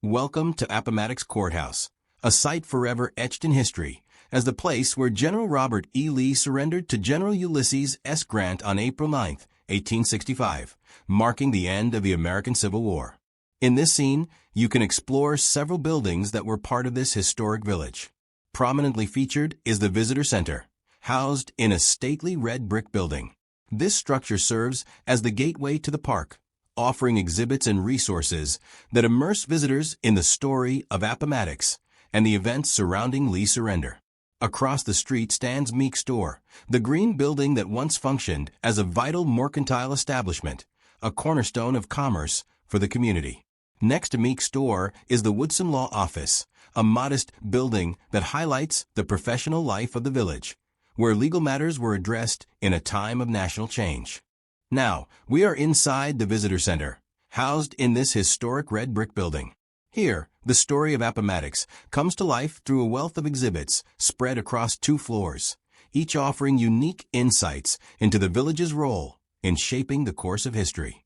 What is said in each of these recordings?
Welcome to Appomattox Courthouse, a site forever etched in history as the place where General Robert E. Lee surrendered to General Ulysses S. Grant on April 9, 1865, marking the end of the American Civil War. In this scene, you can explore several buildings that were part of this historic village. Prominently featured is the Visitor Center, housed in a stately red brick building. This structure serves as the gateway to the park, offering exhibits and resources that immerse visitors in the story of Appomattox and the events surrounding Lee's surrender. Across the street stands Meeks store, the green building that once functioned as a vital mercantile establishment, a cornerstone of commerce for the community. Next to Meeks store is the Woodson Law Office, a modest building that highlights the professional life of the village, where legal matters were addressed in a time of national change. Now, we are inside the Visitor Center, housed in this historic red brick building. Here, the story of Appomattox comes to life through a wealth of exhibits spread across 2 floors, each offering unique insights into the village's role in shaping the course of history.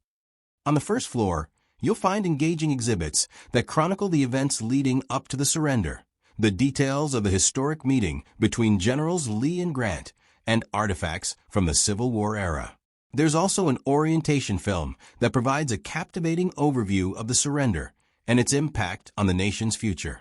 On the first floor, you'll find engaging exhibits that chronicle the events leading up to the surrender, the details of the historic meeting between Generals Lee and Grant, and artifacts from the Civil War era. There's also an orientation film that provides a captivating overview of the surrender and its impact on the nation's future.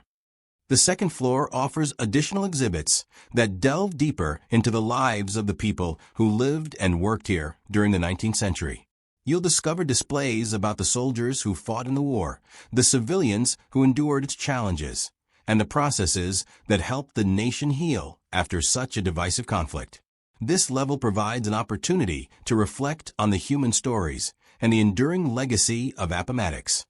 The second floor offers additional exhibits that delve deeper into the lives of the people who lived and worked here during the 19th century. You'll discover displays about the soldiers who fought in the war, the civilians who endured its challenges, and the processes that helped the nation heal after such a divisive conflict. This level provides an opportunity to reflect on the human stories and the enduring legacy of Appomattox.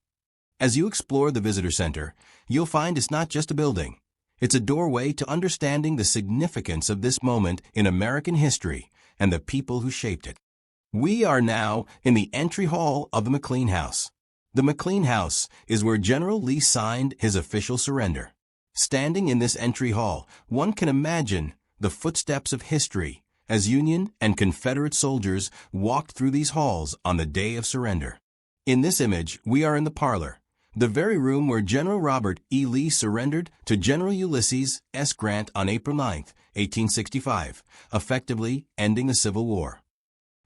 As you explore the Visitor Center, you'll find it's not just a building. It's a doorway to understanding the significance of this moment in American history and the people who shaped it. We are now in the entry hall of the McLean House. The McLean House is where General Lee signed his official surrender. Standing in this entry hall, one can imagine the footsteps of history as Union and Confederate soldiers walked through these halls on the day of surrender. In this image, we are in the parlor, the very room where General Robert E. Lee surrendered to General Ulysses S. Grant on April 9, 1865, effectively ending the Civil War.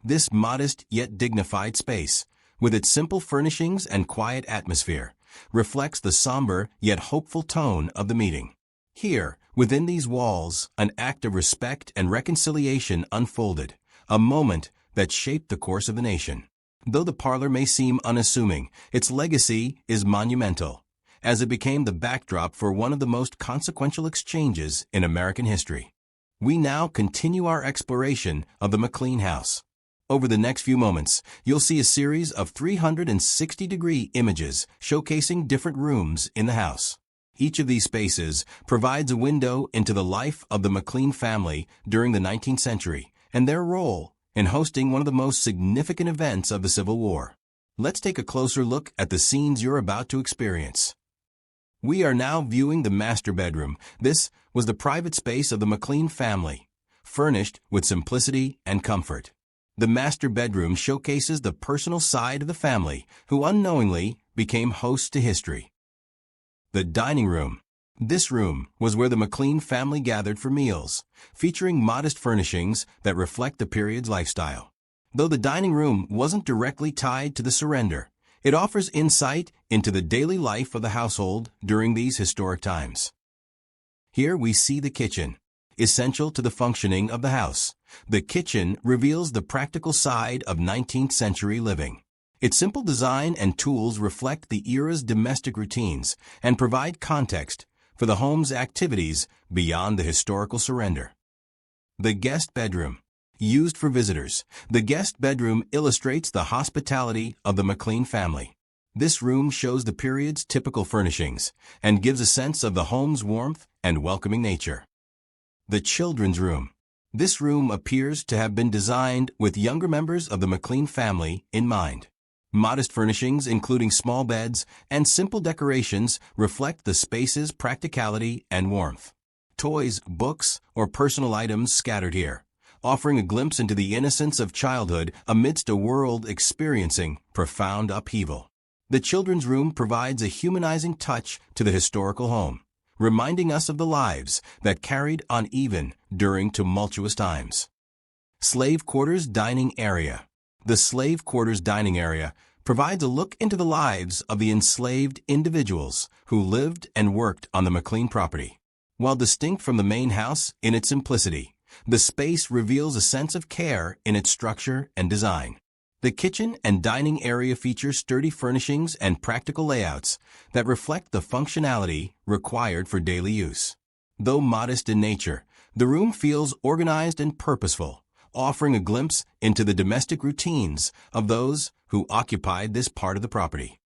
This modest yet dignified space, with its simple furnishings and quiet atmosphere, reflects the somber yet hopeful tone of the meeting. Here, within these walls, an act of respect and reconciliation unfolded, a moment that shaped the course of the nation. Though the parlor may seem unassuming, its legacy is monumental, as it became the backdrop for one of the most consequential exchanges in American history. We now continue our exploration of the McLean House. Over the next few moments, you'll see a series of 360-degree images showcasing different rooms in the house. Each of these spaces provides a window into the life of the McLean family during the 19th century and their role in hosting one of the most significant events of the Civil War. Let's take a closer look at the scenes you're about to experience. We are now viewing the master bedroom. This was the private space of the McLean family, furnished with simplicity and comfort. The master bedroom showcases the personal side of the family, who unknowingly became hosts to history. The dining room. This room was where the McLean family gathered for meals, featuring modest furnishings that reflect the period's lifestyle. Though the dining room wasn't directly tied to the surrender, it offers insight into the daily life of the household during these historic times. Here we see the kitchen, essential to the functioning of the house. The kitchen reveals the practical side of 19th century living. Its simple design and tools reflect the era's domestic routines and provide context for the home's activities beyond the historical surrender. The guest bedroom. Used for visitors, the guest bedroom illustrates the hospitality of the McLean family. This room shows the period's typical furnishings and gives a sense of the home's warmth and welcoming nature. The children's room. This room appears to have been designed with younger members of the McLean family in mind. Modest furnishings, including small beds and simple decorations, reflect the space's practicality and warmth. Toys, books, or personal items scattered here, offering a glimpse into the innocence of childhood amidst a world experiencing profound upheaval. The children's room provides a humanizing touch to the historical home, reminding us of the lives that carried on even during tumultuous times. Slave Quarters Dining Area. The Slave Quarters Dining Area provides a look into the lives of the enslaved individuals who lived and worked on the McLean property. While distinct from the main house in its simplicity, the space reveals a sense of care in its structure and design. The kitchen and dining area feature sturdy furnishings and practical layouts that reflect the functionality required for daily use. Though modest in nature, the room feels organized and purposeful, offering a glimpse into the domestic routines of those who occupied this part of the property.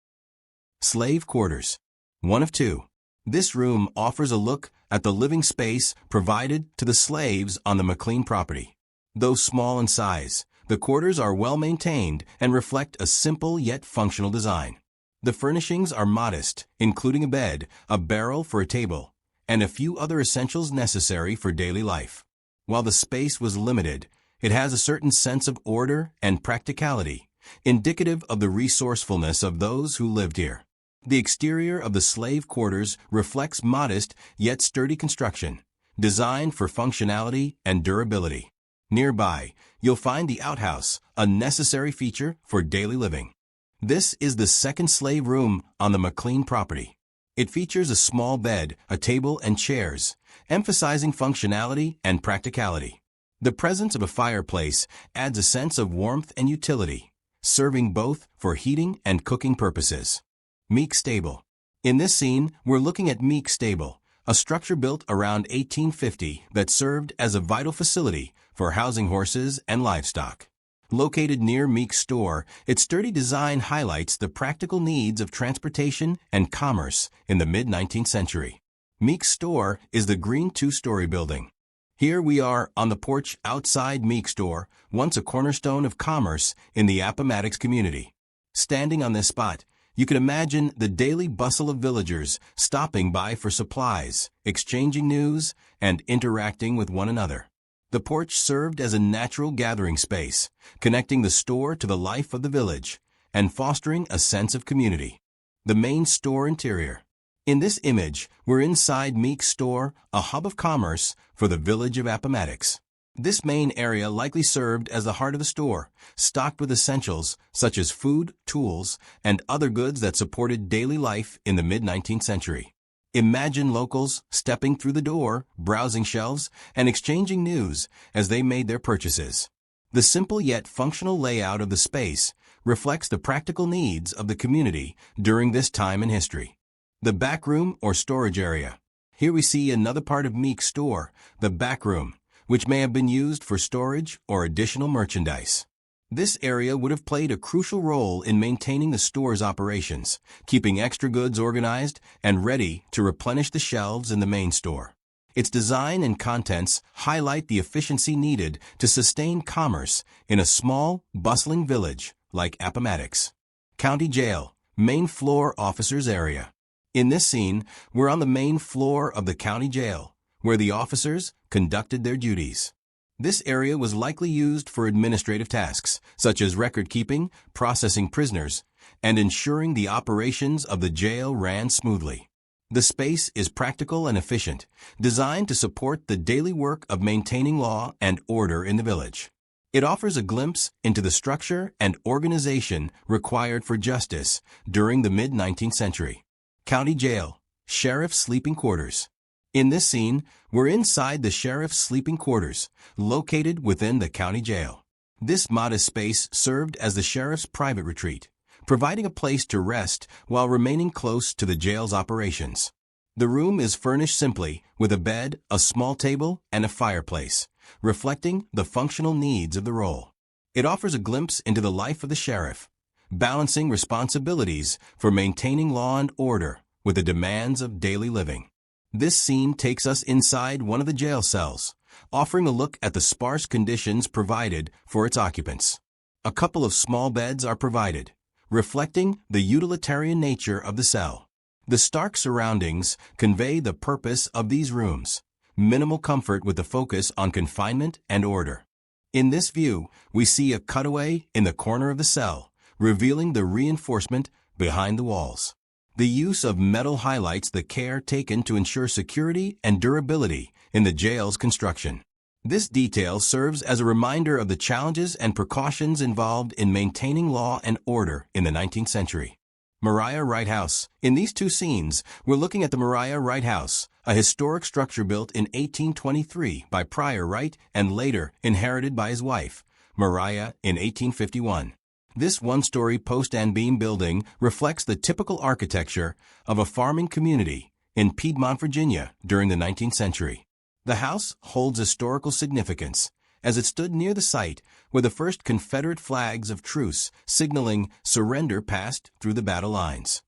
Slave Quarters. One of two. This room offers a look at the living space provided to the slaves on the McLean property. Though small in size, the quarters are well maintained and reflect a simple yet functional design. The furnishings are modest, including a bed, a barrel for a table, and a few other essentials necessary for daily life. While the space was limited, it has a certain sense of order and practicality, indicative of the resourcefulness of those who lived here. The exterior of the slave quarters reflects modest yet sturdy construction, designed for functionality and durability. Nearby, you'll find the outhouse, a necessary feature for daily living. This is the second slave room on the McLean property. It features a small bed, a table, and chairs, emphasizing functionality and practicality. The presence of a fireplace adds a sense of warmth and utility, serving both for heating and cooking purposes. Meeks Stable. In this scene, we're looking at Meeks Stable, a structure built around 1850 that served as a vital facility for housing horses and livestock. Located near Meeks' store, its sturdy design highlights the practical needs of transportation and commerce in the mid-19th century. Meeks' store is the green two-story building. Here we are on the porch outside Meeks' store, once a cornerstone of commerce in the Appomattox community. Standing on this spot, you can imagine the daily bustle of villagers stopping by for supplies, exchanging news, and interacting with one another. The porch served as a natural gathering space, connecting the store to the life of the village and fostering a sense of community. The main store interior. In this image, we're inside Meeks' store, a hub of commerce for the village of Appomattox. This main area likely served as the heart of the store, stocked with essentials such as food, tools, and other goods that supported daily life in the mid-19th century. Imagine locals stepping through the door, browsing shelves, and exchanging news as they made their purchases. The simple yet functional layout of the space reflects the practical needs of the community during this time in history. The back room or storage area. Here we see another part of Meeks' store, the back room, which may have been used for storage or additional merchandise. This area would have played a crucial role in maintaining the store's operations, keeping extra goods organized and ready to replenish the shelves in the main store. Its design and contents highlight the efficiency needed to sustain commerce in a small, bustling village like Appomattox. County Jail, main floor officers area. In this scene, we're on the main floor of the county jail, where the officers conducted their duties. This area was likely used for administrative tasks, such as record-keeping, processing prisoners, and ensuring the operations of the jail ran smoothly. The space is practical and efficient, designed to support the daily work of maintaining law and order in the village. It offers a glimpse into the structure and organization required for justice during the mid-19th century. County Jail, Sheriff's Sleeping Quarters. In this scene, we're inside the sheriff's sleeping quarters, located within the county jail. This modest space served as the sheriff's private retreat, providing a place to rest while remaining close to the jail's operations. The room is furnished simply with a bed, a small table, and a fireplace, reflecting the functional needs of the role. It offers a glimpse into the life of the sheriff, balancing responsibilities for maintaining law and order with the demands of daily living. This scene takes us inside one of the jail cells, offering a look at the sparse conditions provided for its occupants. A couple of small beds are provided, reflecting the utilitarian nature of the cell. The stark surroundings convey the purpose of these rooms, minimal comfort with the focus on confinement and order. In this view, we see a cutaway in the corner of the cell, revealing the reinforcement behind the walls. The use of metal highlights the care taken to ensure security and durability in the jail's construction. This detail serves as a reminder of the challenges and precautions involved in maintaining law and order in the 19th century. Maria Wright House. In these two scenes, we're looking at the Maria Wright House, a historic structure built in 1823 by Prior Wright and later inherited by his wife, Maria, in 1851. This one-story post and beam building reflects the typical architecture of a farming community in Piedmont, Virginia during the 19th century. The house holds historical significance as it stood near the site where the first Confederate flags of truce signaling surrender passed through the battle lines.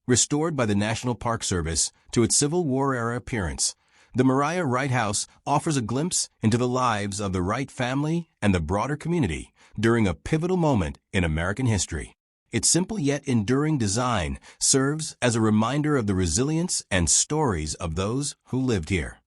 Restored by the National Park Service to its Civil War-era appearance, the Maria Wright House offers a glimpse into the lives of the Wright family and the broader community during a pivotal moment in American history. Its simple yet enduring design serves as a reminder of the resilience and stories of those who lived here.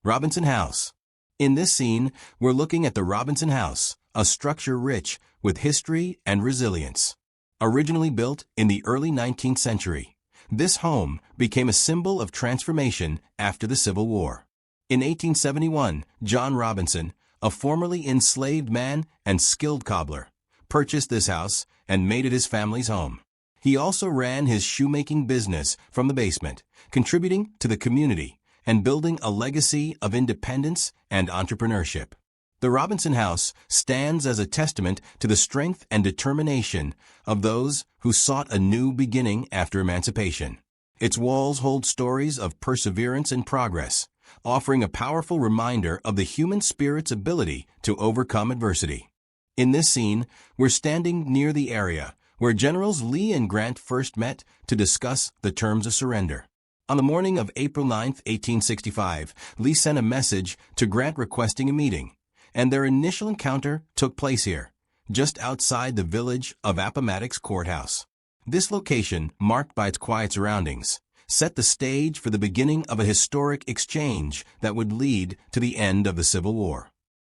Robinson House. In this scene, we're looking at the Robinson House, a structure rich with history and resilience. Originally built in the early 19th century, this home became a symbol of transformation after the Civil War. In 1871, John Robinson, a formerly enslaved man and skilled cobbler, purchased this house and made it his family's home. He also ran his shoemaking business from the basement, contributing to the community and building a legacy of independence and entrepreneurship. The Robinson House stands as a testament to the strength and determination of those who sought a new beginning after emancipation. Its walls hold stories of perseverance and progress, offering a powerful reminder of the human spirit's ability to overcome adversity. In this scene, we're standing near the area where Generals Lee and Grant first met to discuss the terms of surrender. On the morning of April 9, 1865, Lee sent a message to Grant requesting a meeting, and their initial encounter took place here, just outside the village of Appomattox Courthouse. This location, marked by its quiet surroundings, set the stage for the beginning of a historic exchange that would lead to the end of the Civil War.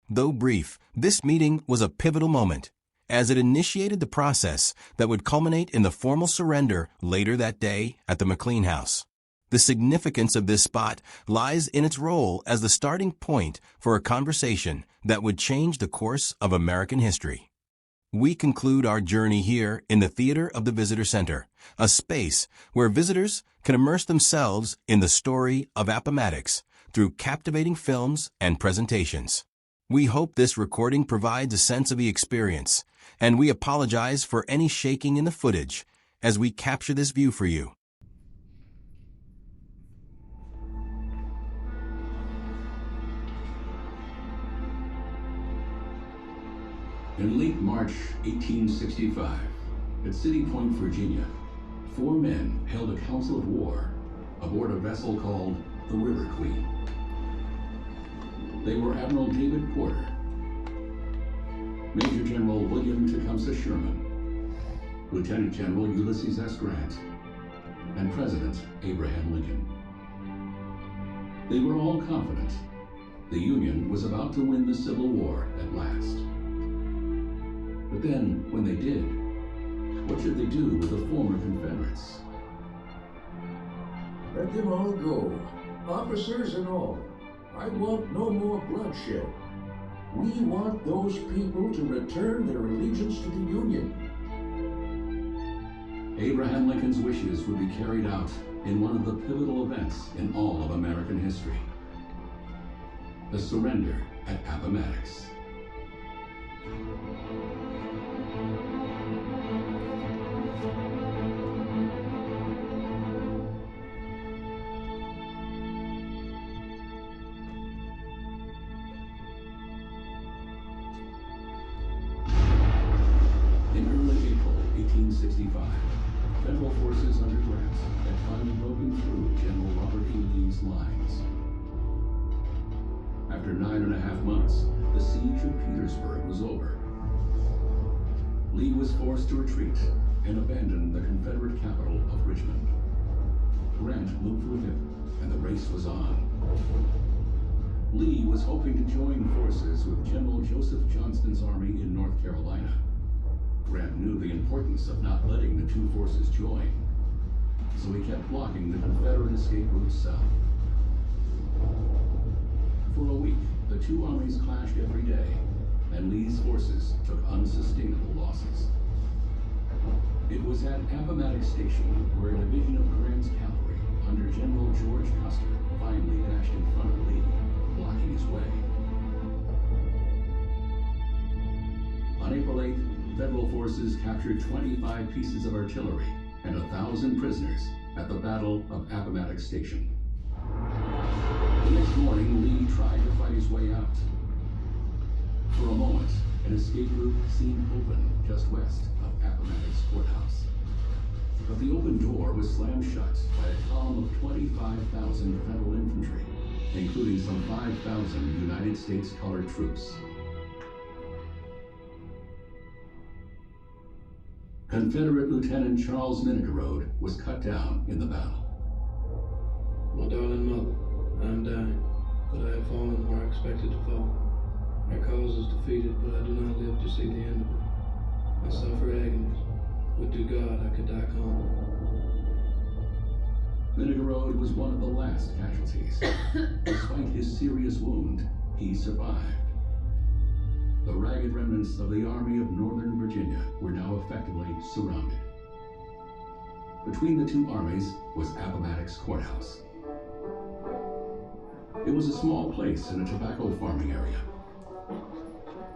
Though brief, this meeting was a pivotal moment, as it initiated the process that would culminate in the formal surrender later that day at the McLean House. The significance of this spot lies in its role as the starting point for a conversation that would change the course of American history. We conclude our journey here in the Theater of the Visitor Center, a space where visitors can immerse themselves in the story of Appomattox through captivating films and presentations. We hope this recording provides a sense of the experience, and we apologize for any shaking in the footage as we capture this view for you. In late March 1865, at City Point, Virginia, 4 men held a council of war aboard a vessel called the River Queen. They were Admiral David Porter, Major General William Tecumseh Sherman, Lieutenant General Ulysses S. Grant, and President Abraham Lincoln. They were all confident the Union was about to win the Civil War at last. But then, when they did, what should they do with the former Confederates? Let them all go, officers and all. I want no more bloodshed. We want those people to return their allegiance to the Union. Abraham Lincoln's wishes would be carried out in one of the pivotal events in all of American history: the surrender at Appomattox. In early April 1865, federal forces under Grant had finally broken through General Robert E. Lee's lines. After 9.5 months, the siege of Petersburg was over. Lee was forced to retreat and abandon the Confederate capital of Richmond. Grant moved with him, and the race was on. Lee was hoping to join forces with General Joseph Johnston's army in North Carolina. Grant knew the importance of not letting the two forces join, so he kept blocking the Confederate escape route south. For a week, the two armies clashed every day, and Lee's forces took unsustainable losses. It was at Appomattox Station where a division of Grant's cavalry under General George Custer finally dashed in front of Lee, blocking his way. On April 8th, Federal forces captured 25 pieces of artillery and 1,000 prisoners at the Battle of Appomattox Station. The next morning, Lee tried to fight his way out. For a moment, an escape route seemed open just west of Appomattox Courthouse. But the open door was slammed shut by a column of 25,000 Federal infantry, including some 5,000 United States colored troops. Confederate Lieutenant Charles Minnigerode was cut down in the battle. My darling mother, I am dying, but I have fallen where I expected to fall. Our cause is defeated, but I do not live to see the end of it. I suffer agonies. Would to God I could die calmly. Minnigerode was one of the last casualties. Despite his serious wound, he survived. The ragged remnants of the Army of Northern Virginia were now effectively surrounded. Between the two armies was Appomattox Courthouse. It was a small place in a tobacco farming area.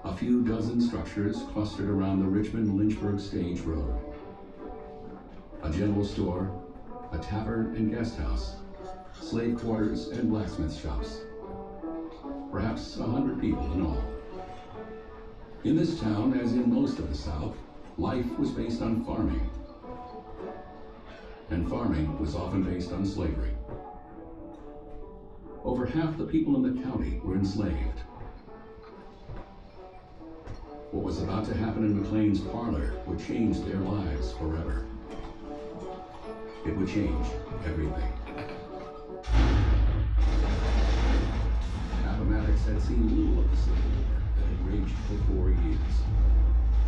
A few dozen structures clustered around the Richmond-Lynchburg Stage Road. A general store, a tavern and guest house, slave quarters and blacksmith shops. Perhaps 100 people in all. In this town, as in most of the South, life was based on farming. And farming was often based on slavery. Over half the people in the county were enslaved. What was about to happen in McLean's parlor would change their lives forever. It would change everything. Appomattox had seen little of the Civil War that had raged for 4 years.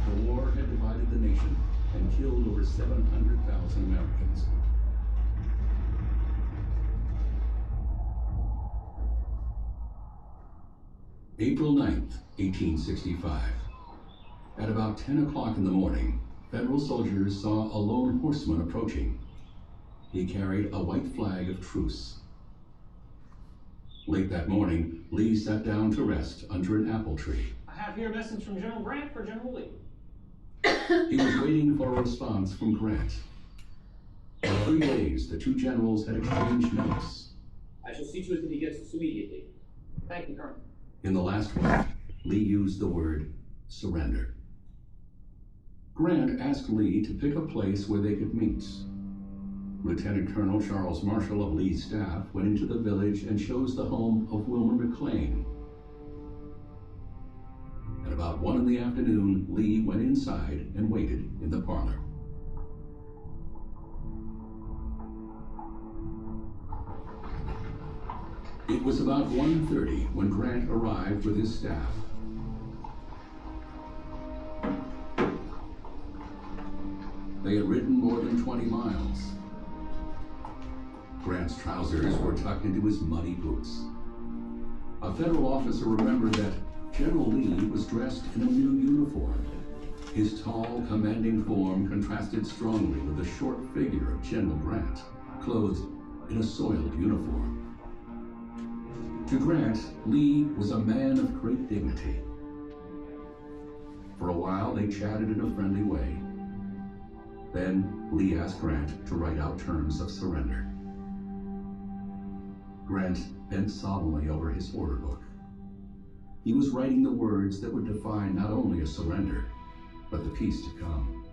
The war had divided the nation and killed over 700,000 Americans. April 9th, 1865. At about 10 o'clock in the morning, Federal soldiers saw a lone horseman approaching. He carried a white flag of truce. Late that morning, Lee sat down to rest under an apple tree. I have here a message from General Grant for General Lee. He was waiting for a response from Grant. For 3 days, the two generals had exchanged notes. I shall see to it that he gets this immediately. Thank you, Colonel. In the last one, Lee used the word surrender. Grant asked Lee to pick a place where they could meet. Lieutenant Colonel Charles Marshall of Lee's staff went into the village and chose the home of Wilmer McLean. At about 1 in the afternoon, Lee went inside and waited in the parlor. It was about 1:30 when Grant arrived with his staff. They had ridden more than 20 miles. Grant's trousers were tucked into his muddy boots. A federal officer remembered that General Lee was dressed in a new uniform. His tall, commanding form contrasted strongly with the short figure of General Grant, clothed in a soiled uniform. To Grant, Lee was a man of great dignity. For a while, they chatted in a friendly way. Then, Lee asked Grant to write out terms of surrender. Grant bent solemnly over his order book. He was writing the words that would define not only a surrender, but the peace to come.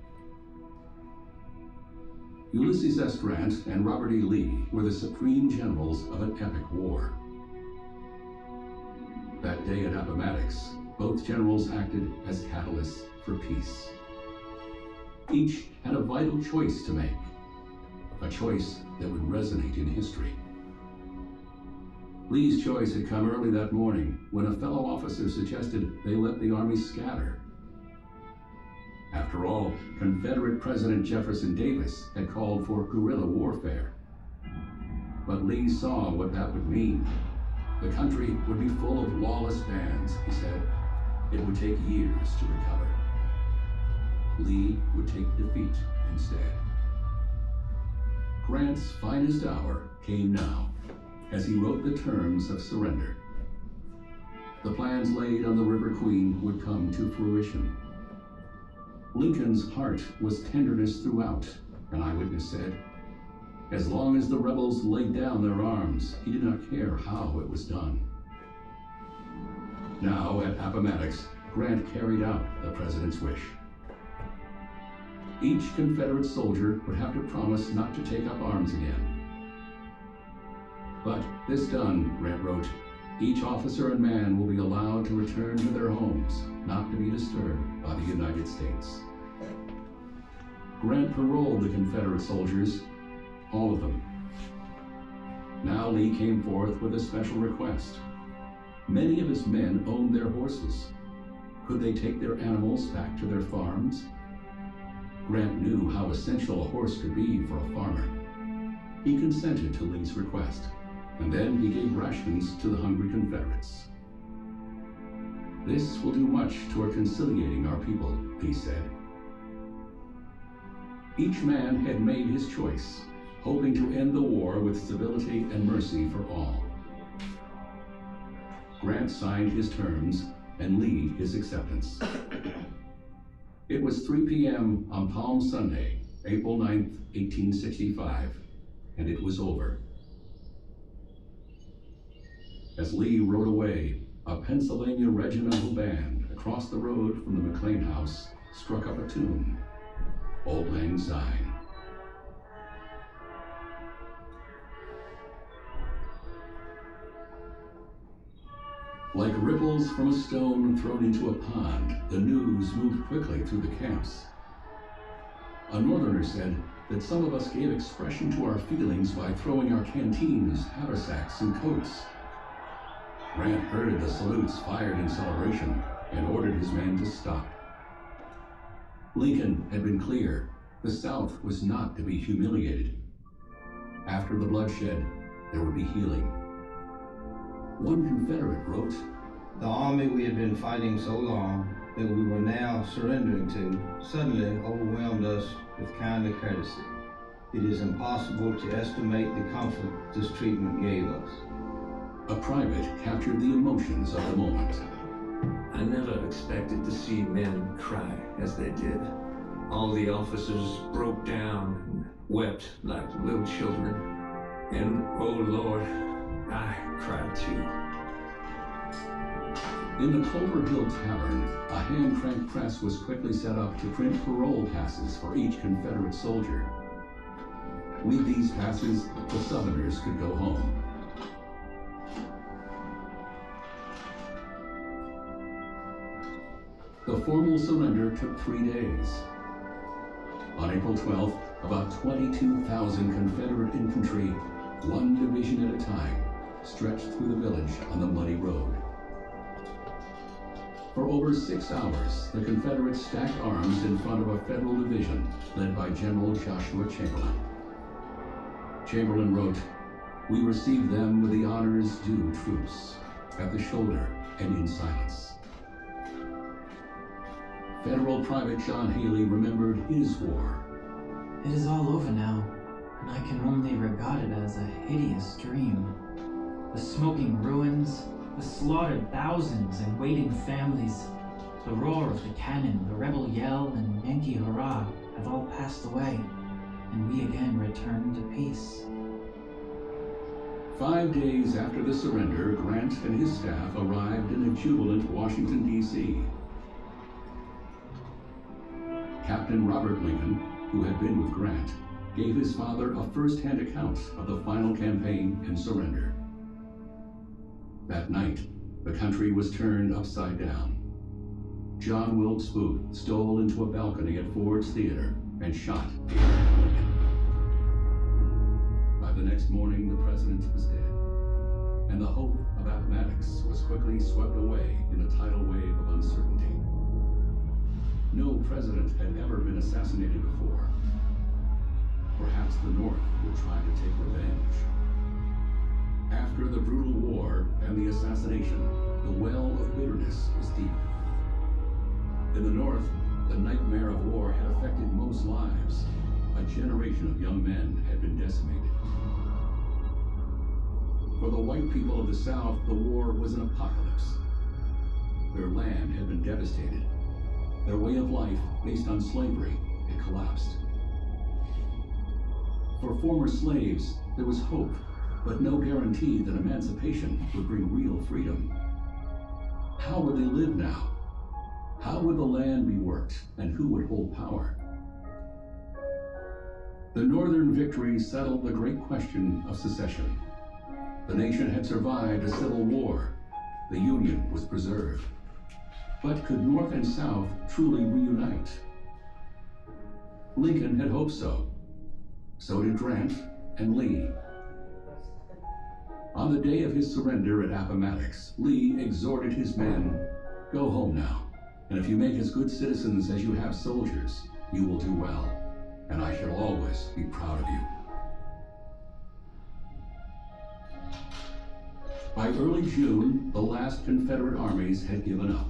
Ulysses S. Grant and Robert E. Lee were the supreme generals of an epic war. That day at Appomattox, both generals acted as catalysts for peace. Each had a vital choice to make, a choice that would resonate in history. Lee's choice had come early that morning when a fellow officer suggested they let the army scatter. After all, Confederate President Jefferson Davis had called for guerrilla warfare. But Lee saw what that would mean. The country would be full of lawless bands, he said. It would take years to recover. Lee would take defeat instead. Grant's finest hour came now, as he wrote the terms of surrender. The plans laid on the River Queen would come to fruition. Lincoln's heart was tenderness throughout, an eyewitness said. As long as the rebels laid down their arms, he did not care how it was done. Now, at Appomattox, Grant carried out the president's wish. Each Confederate soldier would have to promise not to take up arms again. But this done, Grant wrote, each officer and man will be allowed to return to their homes, not to be disturbed by the United States. Grant paroled the Confederate soldiers, all of them. Now Lee came forth with a special request. Many of his men owned their horses. Could they take their animals back to their farms? Grant knew how essential a horse could be for a farmer. He consented to Lee's request, and then he gave rations to the hungry Confederates. This will do much toward conciliating our people, Lee said. Each man had made his choice, hoping to end the war with civility and mercy for all. Grant signed his terms, and Lee his acceptance. It was 3 p.m. on Palm Sunday, April 9th, 1865, and it was over. As Lee rode away, a Pennsylvania regimental band across the road from the McLean House struck up a tune, Auld Lang Syne. Like ripples from a stone thrown into a pond, the news moved quickly through the camps. A northerner said that some of us gave expression to our feelings by throwing our canteens, haversacks, and coats. Grant heard the salutes fired in celebration and ordered his men to stop. Lincoln had been clear. The South was not to be humiliated. After the bloodshed, there would be healing. One Confederate wrote, "The army we had been fighting so long that we were now surrendering to suddenly overwhelmed us with kindly courtesy. It is impossible to estimate the comfort this treatment gave us." A private captured the emotions of the moment. I never expected to see men cry as they did. All the officers broke down and wept like little children. And, oh Lord, I cried too. In the Clover Hill Tavern, a hand-crank press was quickly set up to print parole passes for each Confederate soldier. With these passes, the Southerners could go home. The formal surrender took 3 days. On April 12th, about 22,000 Confederate infantry, one division at a time, stretched through the village on the muddy road. For over 6 hours, the Confederates stacked arms in front of a Federal division led by General Joshua Chamberlain. Chamberlain wrote, "We received them with the honors due troops, at the shoulder and in silence." Federal Private John Haley remembered his war. "It is all over now, and I can only regard it as a hideous dream. The smoking ruins, the slaughtered thousands and waiting families, the roar of the cannon, the rebel yell, and Yankee hurrah have all passed away, and we again return to peace." 5 days after the surrender, Grant and his staff arrived in a jubilant Washington, D.C. Captain Robert Lincoln, who had been with Grant, gave his father a first-hand account of the final campaign and surrender. That night, the country was turned upside down. John Wilkes Booth stole into a balcony at Ford's Theater and shot Abraham Lincoln. By the next morning, the president was dead, and the hope of Appomattox was quickly swept away in a tidal wave of uncertainty. no president had ever been assassinated before. Perhaps the North would try to take revenge. After the brutal war and the assassination, the well of bitterness was deep. In the North, the nightmare of war had affected most lives. A generation of young men had been decimated. For the white people of the South, the war was an apocalypse. Their land had been devastated. Their way of life, based on slavery, had collapsed. For former slaves, there was hope, but no guarantee that emancipation would bring real freedom. How would they live now? How would the land be worked, and who would hold power? The Northern victory settled the great question of secession. The nation had survived a civil war. The Union was preserved. But could North and South truly reunite? Lincoln had hoped so. So did Grant and Lee. On the day of his surrender at Appomattox, Lee exhorted his men, "Go home now, and if you make as good citizens as you have soldiers, you will do well, and I shall always be proud of you." By early June, the last Confederate armies had given up.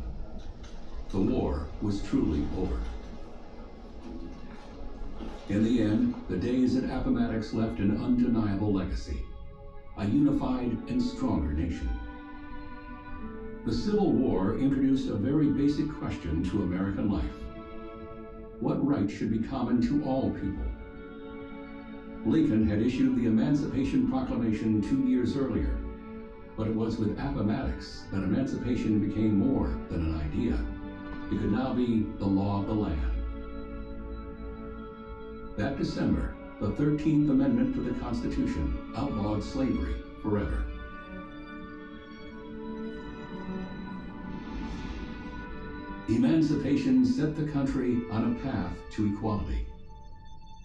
The war was truly over. In the end, the days at Appomattox left an undeniable legacy, a unified and stronger nation. The Civil War introduced a very basic question to American life. What rights should be common to all people? Lincoln had issued the Emancipation Proclamation 2 years earlier, but it was with Appomattox that emancipation became more than an idea. It could now be the law of the land. That December, the 13th Amendment to the Constitution outlawed slavery forever. Emancipation set the country on a path to equality,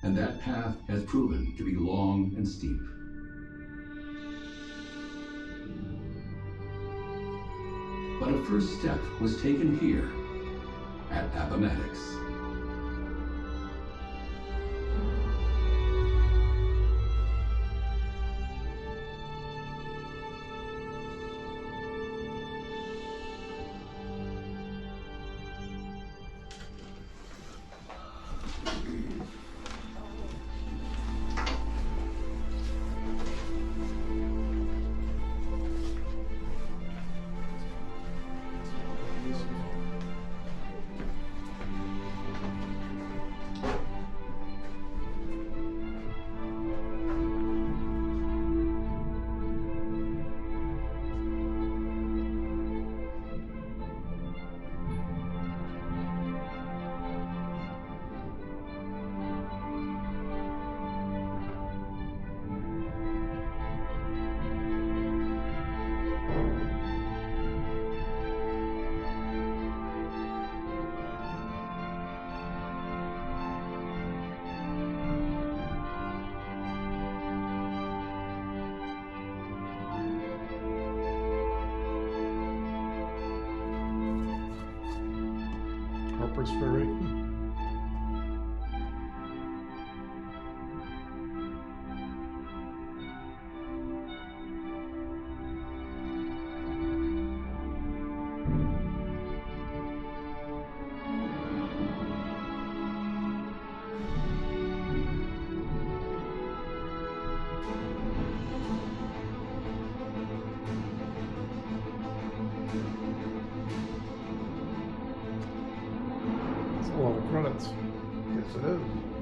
and that path has proven to be long and steep. But a first step was taken here at Appomattox. Harper's Ferry. A lot of credits. Yes, it is.